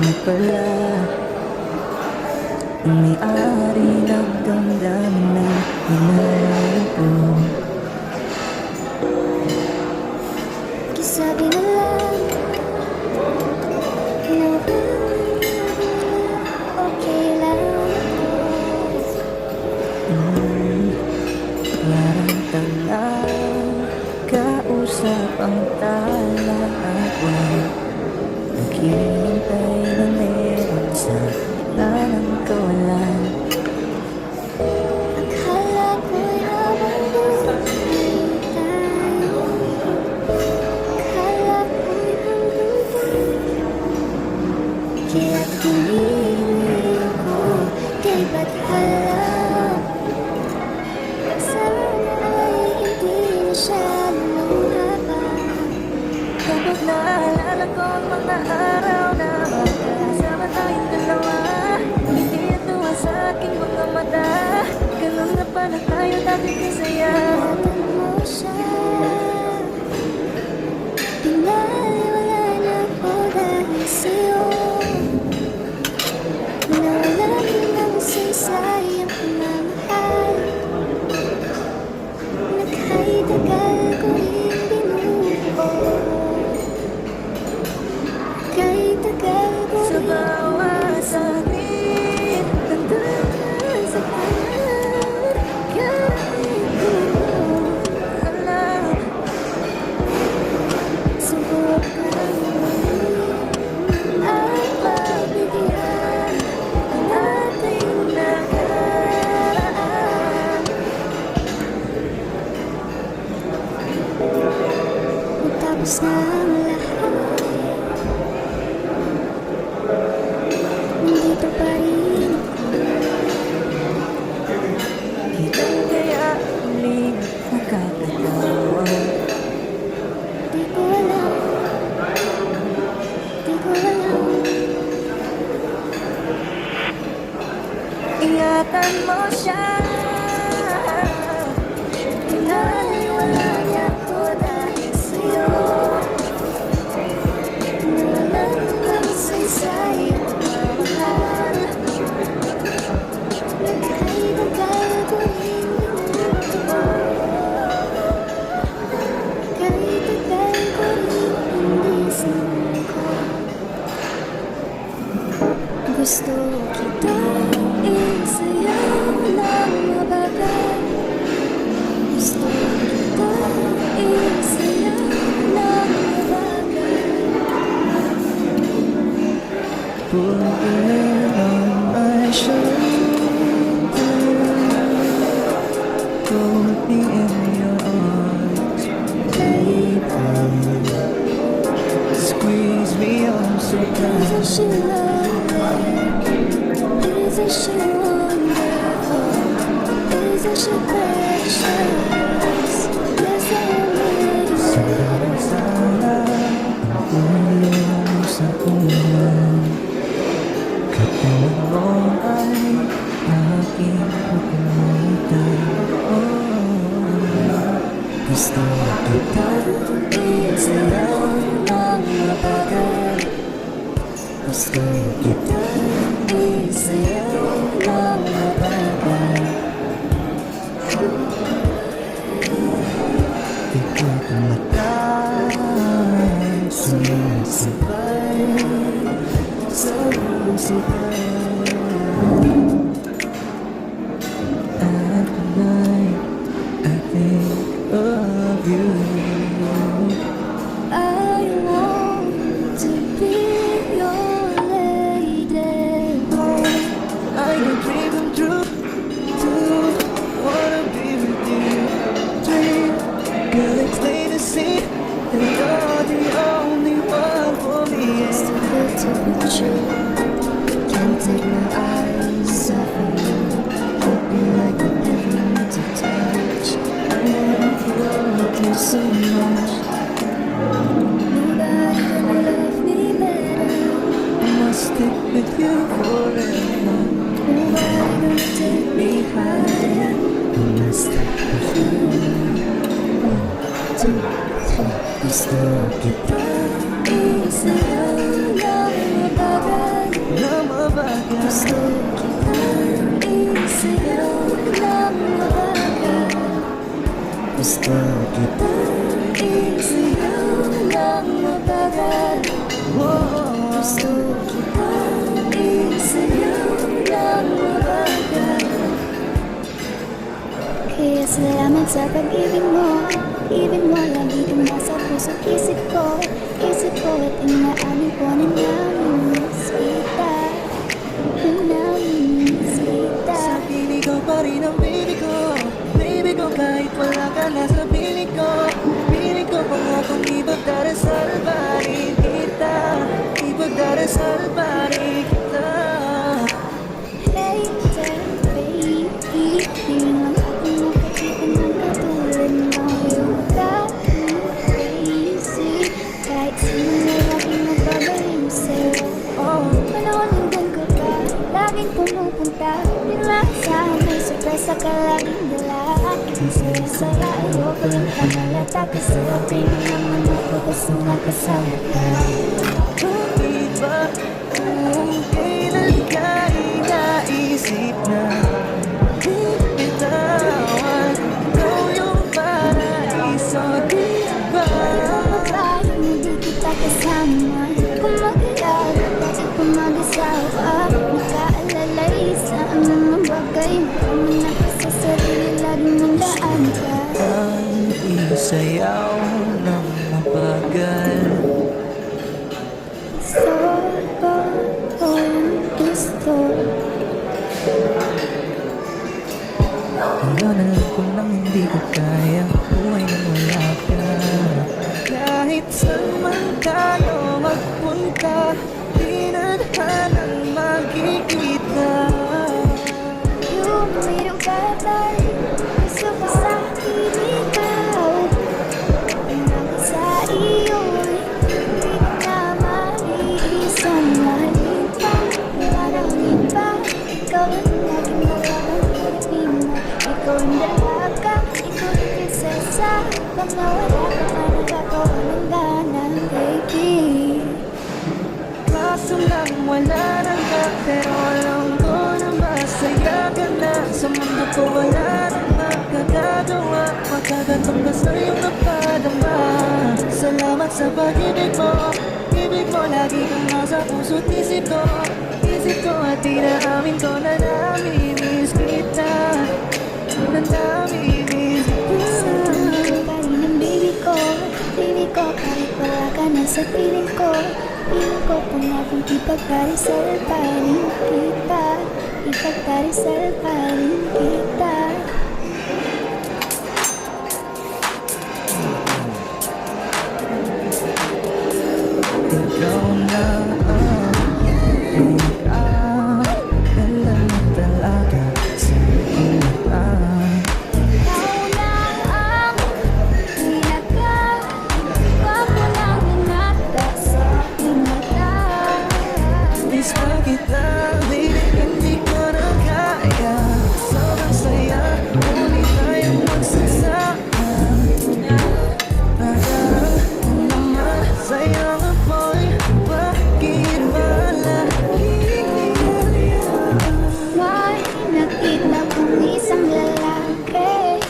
na pala ang may-ari ng damdamin na minahal ko. Sabi na lang na okay lang Parang tala, kausap ang tala at wag naghihintay na meron sa gitna ng kawalan. akala ko'y habang buhay tayo, akala ko'y hanggang tayo. Kaya't humihingi ko kay Bathala, sana ay hindi na siya lumuha. Kapag naalala ko ang mga araw na magkasama tayong dalawa, hindi tuwa sa aking mga mata. Ganun na pala tayo dati kasaya. Ingatan mo siya, pinaliwala na ako dahil sa'yo. Nawalan ng saysay ang pamamahal, naghay tagal ko rin binubuo, kay tagal ko Sa rin bawat sakit, tandaan sa kanan, kahit ko alam. subukan at pagbigyan ang ating nakaraan. Matapos na ang lahat, nandito pa rin Kitang kaya uling nakakatawa. di ko alam, di ko alam. Ingatan mo siya, Pinaliwala niya ako dahil sa'yo. Nawalan ng saysay ang pamamahal, naghay tagal ko rin binubuo, kay tagal ko rin hindi sinuko. Gusto kitang isayaw ng mabagal, gusto kitang isayaw ng mabagal. put your hand on my shoulder, hold me in your arms, baby. Squeeze me on so Isn't tight. she lovely? Isn't she wonderful? Isn't she precious? Yes, I miss her. Sana ulong sa ulan, katawan mo ay aking pagkalitan. Gusto kitang Isayaw ng mabagal, gusto kitang isayaw ng mabagal. di ko tumatay, sumasabay sa musika. At tonight, I think of you. I want to be your lady. I can dream them true, wanna be with you. Dream, girl, it's plain to see that you're the only one for me. It's too good to be true. Can't take my eyes off of you. Hold me like a heaven to touch. I love you so much. Nobody can love me better. I must stick with you forever. Nobody can take me higher. I must stick with you. 1, 2, 3. Gusto kita isayaw ng mabagal. mabagal. Gusto kitang isayaw ng mabagal. Gusto kitang isayaw ng mabagal. Gusto kitang isayaw ng mabagal. Kaya salamat sa pag-ibig mo. Ibig mo lagi kang nasa puso't isip ko. Isip ko at inaamin ko na namimiss kita. Namimiss kita. Sa piling ko pa rin ang baby ko. Baby ko kahit wala ka na sa piling ko. Piling ko pangakong ipagdarasal pa rin kita. Ipagdarasal pa rin kita. Later, baby, di lang ako makakita ng katulad mo. You got me crazy. Kahit sino na laging nagbabaliw sa'yo. Panahon hanggang ko pa, laging pumupunta. Biglang sa may sorpresa ka laging dala. Ang saya-saya, ayoko lang kamalata. Kasi okay na naman ako basta nakasama ka. Bakit ba kung kailan ka inaisip na bitawan? Ikaw yung paraiso, di ba? Ano ba yung hindi kita kasama? Kung mag-alaga, bakit pa mag-asawa? Nakaalalay sa mga bagay. Kung ako sa sarili, laging nandaan ka. Ang isayaw ng mabagal. Gusto. Ngayon alam ko lang hindi ko kaya buhay nang wala ka. Kahit saan man tayo magpunta, di na tanan magkikita. Yung mayroong katay, gusto ko sa akin ikaw. Ang sa iyo'y hindi ko na maiisang mahalin pa. Maraming pa, ikaw ang laging makakapagpapin mo. Ikaw ang dalaga, ikaw ang prinsesa. Pag nawala ka man, nagkakawa ng gana, baby. Kaso lang wala nang ka, pero alam ko na masaya ka na. Sa mundo ko wala nang makakagawa, makakatong ka sa iyong napadama. Salamat sa pag-ibig mo, ibig mo lagi kang nasa puso't isip ko. Isip ko at inaamin ko na namimiss kita. Na namimiss Sa kita. pa rin ang baby ko. Baby ko, kahit wala ka na sa piling ko. Piling ko pangakong ipagdarisal pa rin kita. Ipagdarisal pa rin kita. Ikaw na ang alam mo talaga sa kita. Ikaw na ang pinaka-papulang nata sa aking mata. Miss pa kita, baby, hindi ko na kaya. Sobrang saya, muli tayong magsasama. Nagdarang naman sayang apoy, bakit ba laging niyariyan? May nakita kong isang lalaki.